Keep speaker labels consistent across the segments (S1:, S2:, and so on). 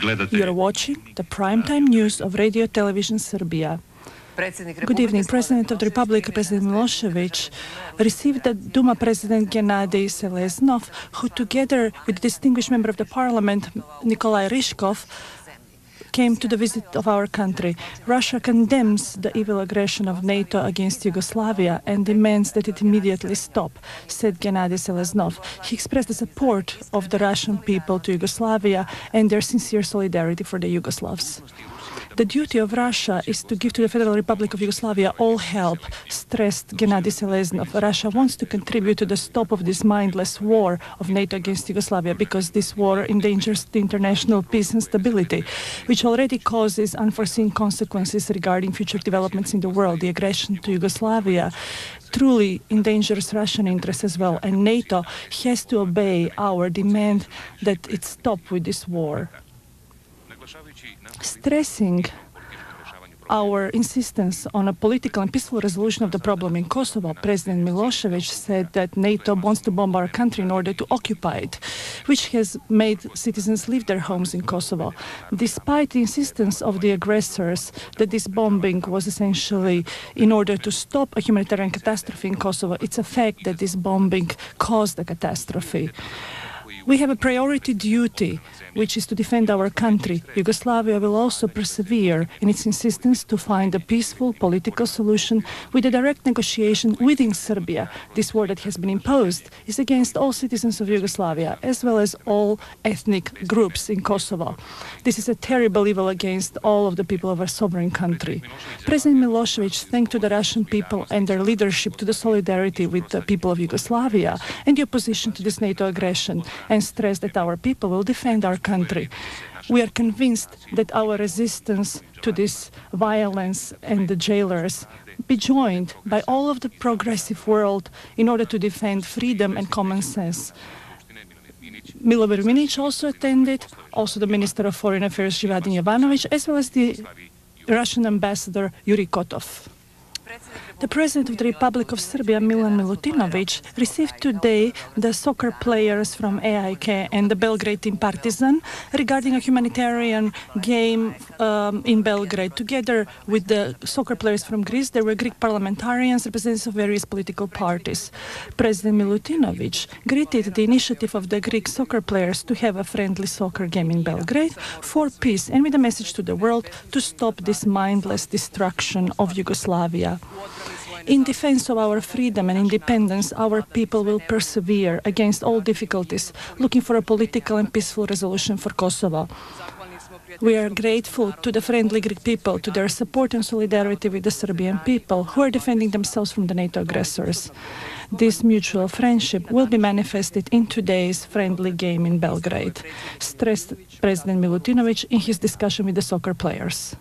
S1: You're watching the primetime news of Radio Television Serbia. Good evening. President of the Republic, President Milošević, received the Duma President Gennady Seleznov, who together with the distinguished member of the parliament, Nikolai Ryzhkov, came to the visit of our country. Russia condemns the evil aggression of NATO against Yugoslavia and demands that it immediately stop, said Gennady Seleznov. He expressed the support of the Russian people to Yugoslavia and their sincere solidarity for the Yugoslavs. The duty of Russia is to give to the Federal Republic of Yugoslavia all help, stressed Gennady Seleznov. Russia wants to contribute to the stop of this mindless war of NATO against Yugoslavia because this war endangers the international peace and stability, which already causes unforeseen consequences regarding future developments in the world. The aggression to Yugoslavia truly endangers Russian interests as well, and NATO has to obey our demand that it stop with this war. Stressing our insistence on a political and peaceful resolution of the problem in Kosovo, President Milošević said that NATO wants to bomb our country in order to occupy it, which has made citizens leave their homes in Kosovo. Despite the insistence of the aggressors that this bombing was essentially in order to stop a humanitarian catastrophe in Kosovo, it's a fact that this bombing caused a catastrophe. We have a priority duty, which is to defend our country. Yugoslavia will also persevere in its insistence to find a peaceful political solution with a direct negotiation within Serbia. This war that has been imposed is against all citizens of Yugoslavia, as well as all ethnic groups in Kosovo. This is a terrible evil against all of the people of our sovereign country. President Milošević thanked to the Russian people and their leadership to the solidarity with the people of Yugoslavia and the opposition to this NATO aggression, and stressed that our people will defend our country. We are convinced that our resistance to this violence and the jailers be joined by all of the progressive world in order to defend freedom and common sense. Milomir Minić also attended, also the Minister of Foreign Affairs Živadin Jovanović, as well as the Russian Ambassador Yuri Kotov. The President of the Republic of Serbia, Milan Milutinovic, received today the soccer players from AIK and the Belgrade team Partizan regarding a humanitarian game in Belgrade. Together with the soccer players from Greece, there were Greek parliamentarians, representatives of various political parties. President Milutinovic greeted the initiative of the Greek soccer players to have a friendly soccer game in Belgrade for peace and with a message to the world to stop this mindless destruction of Yugoslavia. In defense of our freedom and independence, our people will persevere against all difficulties, looking for a political and peaceful resolution for Kosovo. We are grateful to the friendly Greek people, to their support and solidarity with the Serbian people who are defending themselves from the NATO aggressors. This mutual friendship will be manifested in today's friendly game in Belgrade, stressed President Milutinovic in his discussion with the soccer players.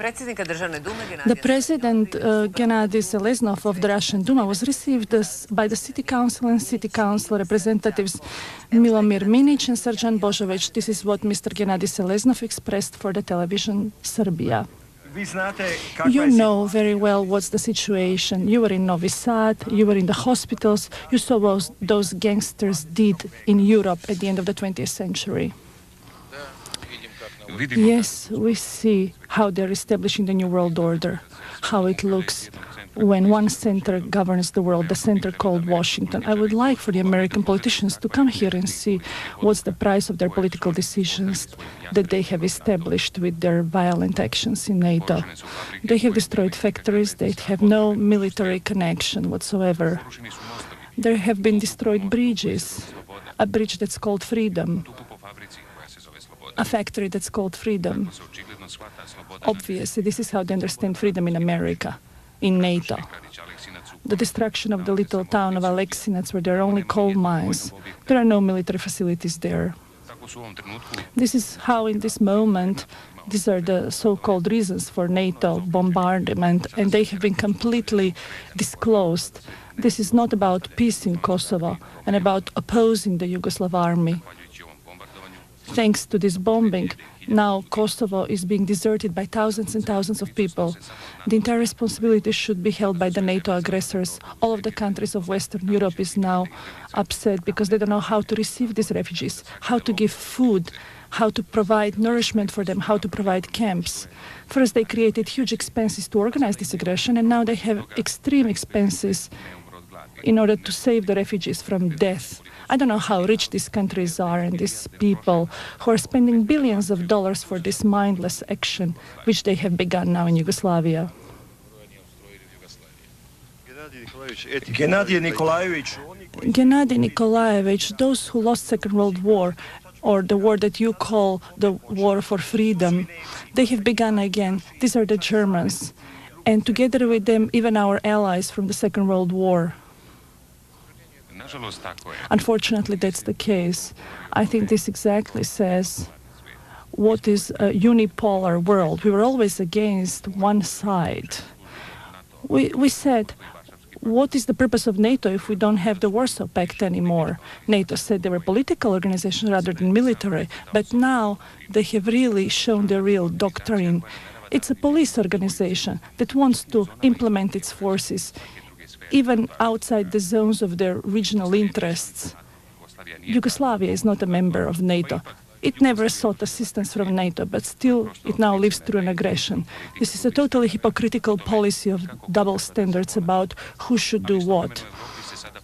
S1: The President Gennady Seleznov of the Russian Duma was received by the City Council and City Council representatives Milomir Minić and Srdjan Boskovic. This is what Mr. Gennady Seleznov expressed for the television Serbia. You know very well what's the situation. You were in Novi Sad, you were in the hospitals, you saw what those gangsters did in Europe at the end of the 20th century. Yes, we see how they're establishing the New World Order, how it looks when one center governs the world, the center called Washington. I would like for the American politicians to come here and see what's the price of their political decisions that they have established with their violent actions in NATO. They have destroyed factories, they have no military connection whatsoever. There have been destroyed bridges, a bridge that's called Freedom, a factory that's called Freedom. Obviously, this is how they understand freedom in America, in NATO. The destruction of the little town of Aleksinac, where there are only coal mines. There are no military facilities there. This is how, in this moment, these are the so-called reasons for NATO bombardment, and they have been completely disclosed. This is not about peace in Kosovo and about opposing the Yugoslav army. Thanks to this bombing, now Kosovo is being deserted by thousands and thousands of people. The entire responsibility should be held by the NATO aggressors. All of the countries of Western Europe is now upset because they don't know how to receive these refugees, how to give food, how to provide nourishment for them, how to provide camps. First, they created huge expenses to organize this aggression, and now they have extreme expenses in order to save the refugees from death. I don't know how rich these countries are and these people who are spending billions of dollars for this mindless action, which they have begun now in Yugoslavia. Gennady Nikolaevich, those who lost Second World War, or the war that you call the war for freedom, they have begun again. These are the Germans. And together with them, even our allies from the Second World War. Unfortunately, that's the case. I think this exactly says what is a unipolar world. We were always against one side. We said, what is the purpose of NATO if we don't have the Warsaw Pact anymore? NATO said they were a political organization rather than military, but now they have really shown their real doctrine. It's a police organization that wants to implement its forces even outside the zones of their regional interests. Yugoslavia is not a member of NATO. It never sought assistance from NATO, but still it now lives through an aggression. This is a totally hypocritical policy of double standards about who should do what.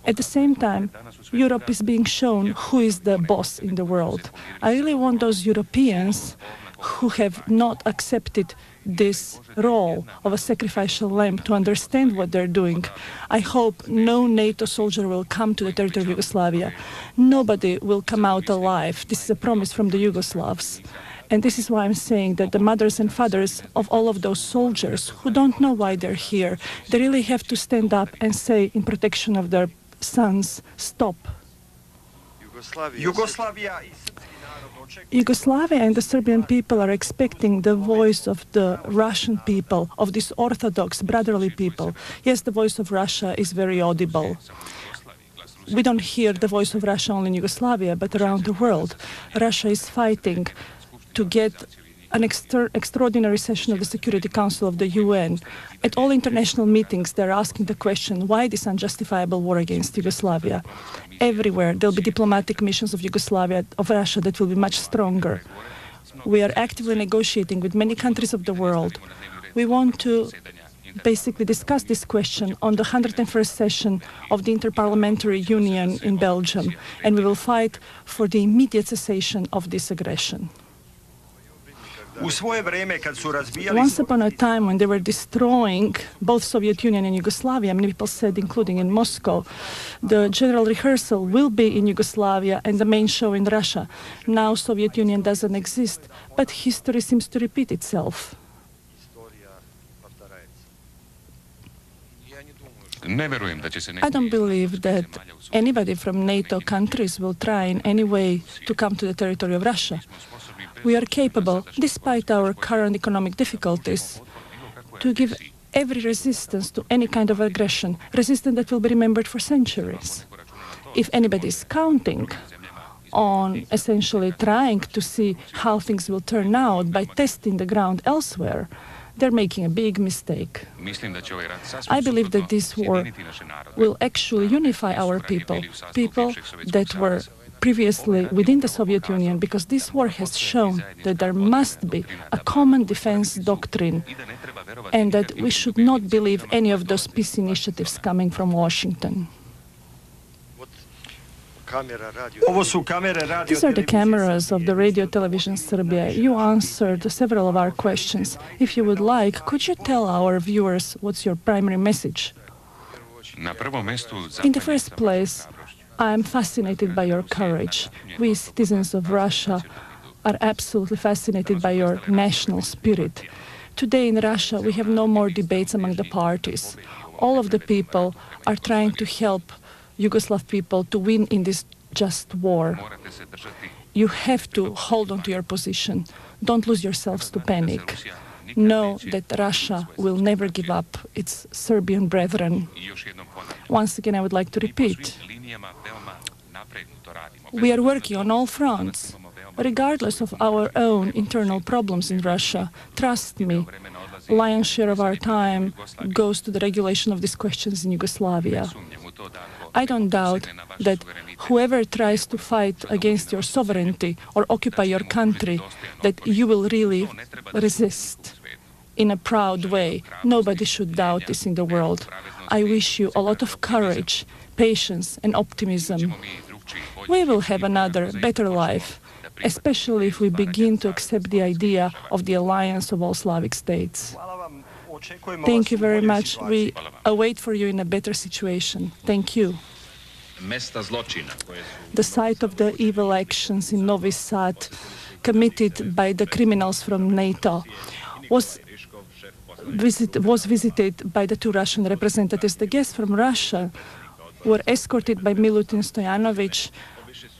S1: At the same time, Europe is being shown who is the boss in the world. I really want those Europeans who have not accepted this role of a sacrificial lamb to understand what they're doing. I hope no NATO soldier will come to the territory of Yugoslavia. Nobody will come out alive. This is a promise from the Yugoslavs. And this is why I'm saying that the mothers and fathers of all of those soldiers who don't know why they're here, they really have to stand up and say in protection of their sons, stop. Yugoslavia and the Serbian people are expecting the voice of the Russian people, of these Orthodox, brotherly people. Yes, the voice of Russia is very audible. We don't hear the voice of Russia only in Yugoslavia, but around the world. Russia is fighting to get an extraordinary session of the Security Council of the UN. At all international meetings, they're asking the question, why this unjustifiable war against Yugoslavia? Everywhere, there'll be diplomatic missions of Yugoslavia, of Russia, that will be much stronger. We are actively negotiating with many countries of the world. We want to basically discuss this question on the 101st session of the Interparliamentary Union in Belgium, and we will fight for the immediate cessation of this aggression. Once upon a time, when they were destroying both Soviet Union and Yugoslavia, many people said, including in Moscow, the general rehearsal will be in Yugoslavia and the main show in Russia. Now Soviet Union doesn't exist, but history seems to repeat itself. I don't believe that anybody from NATO countries will try in any way to come to the territory of Russia. We are capable, despite our current economic difficulties, to give every resistance to any kind of aggression, resistance that will be remembered for centuries. If anybody is counting on essentially trying to see how things will turn out by testing the ground elsewhere, they're making a big mistake. I believe that this war will actually unify our people, people that were previously within the Soviet Union, because this war has shown that there must be a common defense doctrine and that we should not believe any of those peace initiatives coming from Washington. These are the cameras of the Radio Television Serbia. You answered several of our questions. If you would like, could you tell our viewers what's your primary message? In the first place, I am fascinated by your courage. We citizens of Russia are absolutely fascinated by your national spirit. Today in Russia, we have no more debates among the parties. All of the people are trying to help Yugoslav people to win in this just war. You have to hold on to your position. Don't lose yourselves to panic. Know that Russia will never give up its Serbian brethren. Once again, I would like to repeat. We are working on all fronts. Regardless of our own internal problems in Russia, trust me, lion's share of our time goes to the regulation of these questions in Yugoslavia. I don't doubt that whoever tries to fight against your sovereignty or occupy your country, that you will really resist in a proud way. Nobody should doubt this in the world. I wish you a lot of courage, patience, and optimism. We will have another, better life, especially if we begin to accept the idea of the alliance of all Slavic states. Thank you very much. We await for you in a better situation. Thank you. The site of the evil actions in Novi Sad committed by the criminals from NATO was visited by the two Russian representatives. The guests from Russia were escorted by Milutin Stojanovic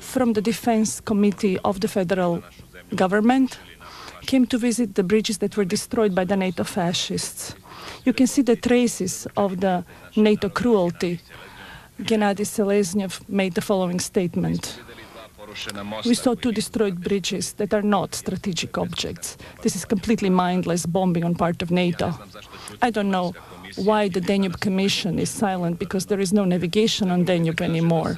S1: from the Defense Committee of the federal government, came to visit the bridges that were destroyed by the NATO fascists. You can see the traces of the NATO cruelty. Gennady Seleznev made the following statement. We saw two destroyed bridges that are not strategic objects. This is completely mindless bombing on part of NATO. I don't know why the Danube Commission is silent, because there is no navigation on Danube anymore.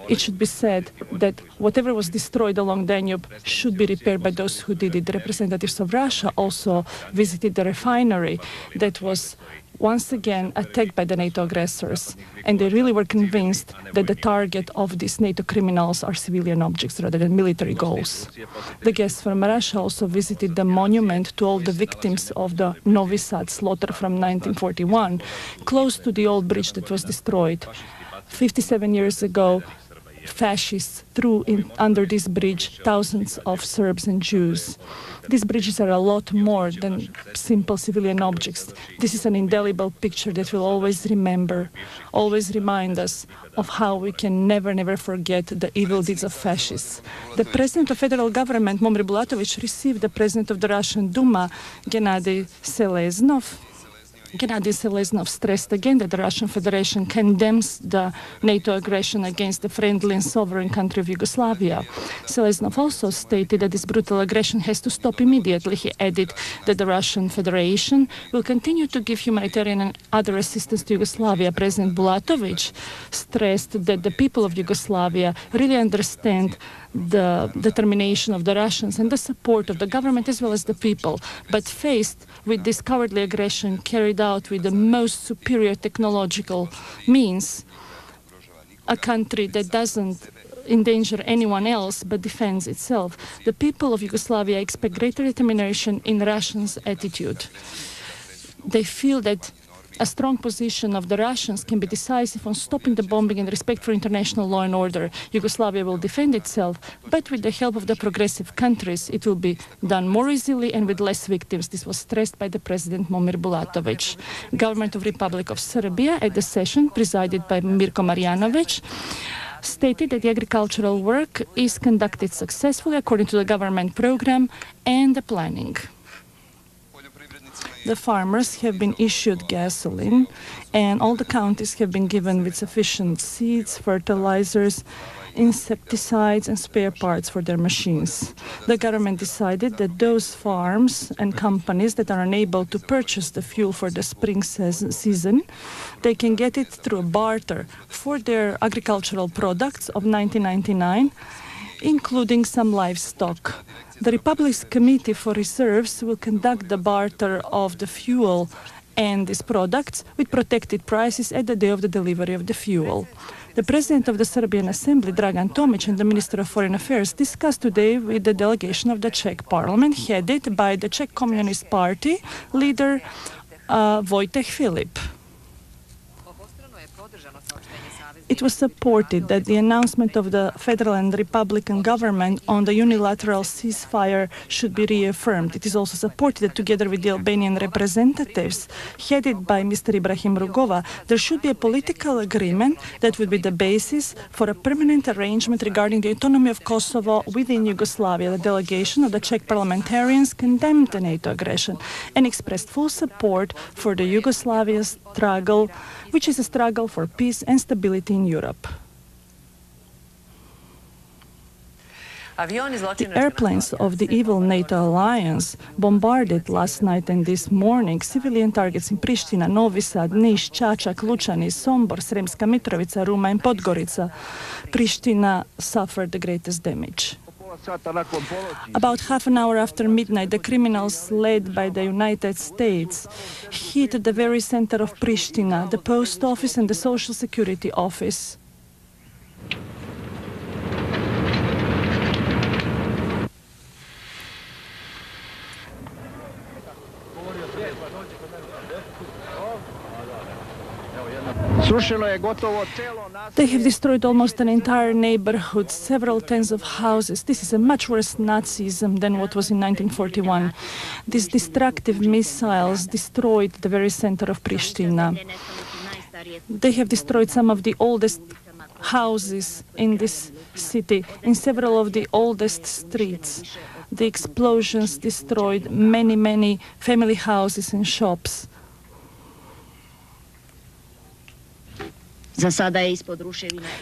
S1: It should be said that whatever was destroyed along Danube should be repaired by those who did it. The representatives of Russia also visited the refinery that was once again attacked by the NATO aggressors, and they really were convinced that the target of these NATO criminals are civilian objects rather than military goals. The guests from Russia also visited the monument to all the victims of the Novi Sad slaughter from 1941, close to the old bridge that was destroyed. 57 years ago, fascists threw under this bridge thousands of Serbs and Jews. These bridges are a lot more than simple civilian objects. This is an indelible picture that will always remember, always remind us of how we can never forget the evil deeds of fascists. The president of federal government, Momir Bulatovic, received the president of the Russian Duma, Gennady Seleznov. Gennady Seleznov stressed again that the Russian Federation condemns the NATO aggression against the friendly and sovereign country of Yugoslavia. Seleznov also stated that this brutal aggression has to stop immediately. He added that the Russian Federation will continue to give humanitarian and other assistance to Yugoslavia. President Bulatovic stressed that the people of Yugoslavia really understand the determination of the Russians and the support of the government as well as the people. But faced with this cowardly aggression carried out with the most superior technological means, a country that doesn't endanger anyone else but defends itself, the people of Yugoslavia expect greater determination in Russians' attitude. They feel that a strong position of the Russians can be decisive on stopping the bombing and respect for international law and order. Yugoslavia will defend itself, but with the help of the progressive countries, it will be done more easily and with less victims. This was stressed by the President Momir Bulatovic. Government of Republic of Serbia at the session, presided by Mirko Marjanovic, stated that the agricultural work is conducted successfully according to the government program and the planning. The farmers have been issued gasoline, and all the counties have been given with sufficient seeds, fertilizers, insecticides, and spare parts for their machines. The government decided that those farms and companies that are unable to purchase the fuel for the spring season, they can get it through barter for their agricultural products of 1999, including some livestock. The Republic's Committee for Reserves will conduct the barter of the fuel and these products with protected prices at the day of the delivery of the fuel. The President of the Serbian Assembly, Dragan Tomic, and the Minister of Foreign Affairs discussed today with the delegation of the Czech Parliament, headed by the Czech Communist Party leader Vojtech Filip. It was supported that the announcement of the federal and republican government on the unilateral ceasefire should be reaffirmed. It is also supported that together with the Albanian representatives, headed by Mr. Ibrahim Rugova, there should be a political agreement that would be the basis for a permanent arrangement regarding the autonomy of Kosovo within Yugoslavia. The delegation of the Czech parliamentarians condemned the NATO aggression and expressed full support for the Yugoslavia struggle, which is a struggle for peace and stability in Europe. The airplanes of the evil NATO alliance bombarded last night and this morning civilian targets in Pristina, Novi Sad, Niš, Čačak, Lučani, Sombor, Sremska Mitrovica, Ruma and Podgorica. Pristina suffered the greatest damage. About half an hour after midnight, the criminals led by the United States hit the very center of Pristina, the post office and the social security office. They have destroyed almost an entire neighborhood, several tens of houses. This is a much worse Nazism than what was in 1941. These destructive missiles destroyed the very center of Pristina. They have destroyed some of the oldest houses in this city, in several of the oldest streets. The explosions destroyed many family houses and shops.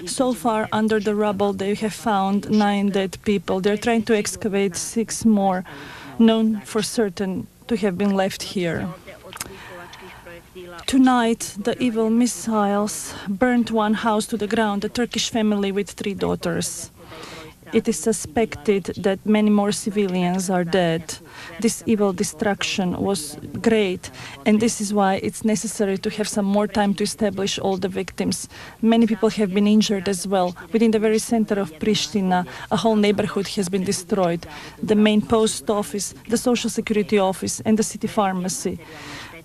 S1: So far, under the rubble, they have found 9 dead people. They're trying to excavate 6 more, known for certain to have been left here. Tonight, the evil missiles burned one house to the ground, a Turkish family with 3 daughters. It is suspected that many more civilians are dead. This evil destruction was great, and this is why it's necessary to have some more time to establish all the victims. Many people have been injured as well. Within the very center of Pristina, a whole neighborhood has been destroyed. The main post office, the social security office, and the city pharmacy.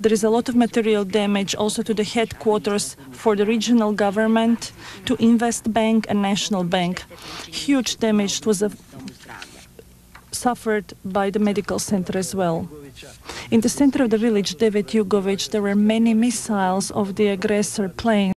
S1: There is a lot of material damage also to the headquarters for the regional government, to Invest Bank and National Bank. Huge damage was suffered by the medical center as well. In the center of the village, Jovic, there were many missiles of the aggressor planes.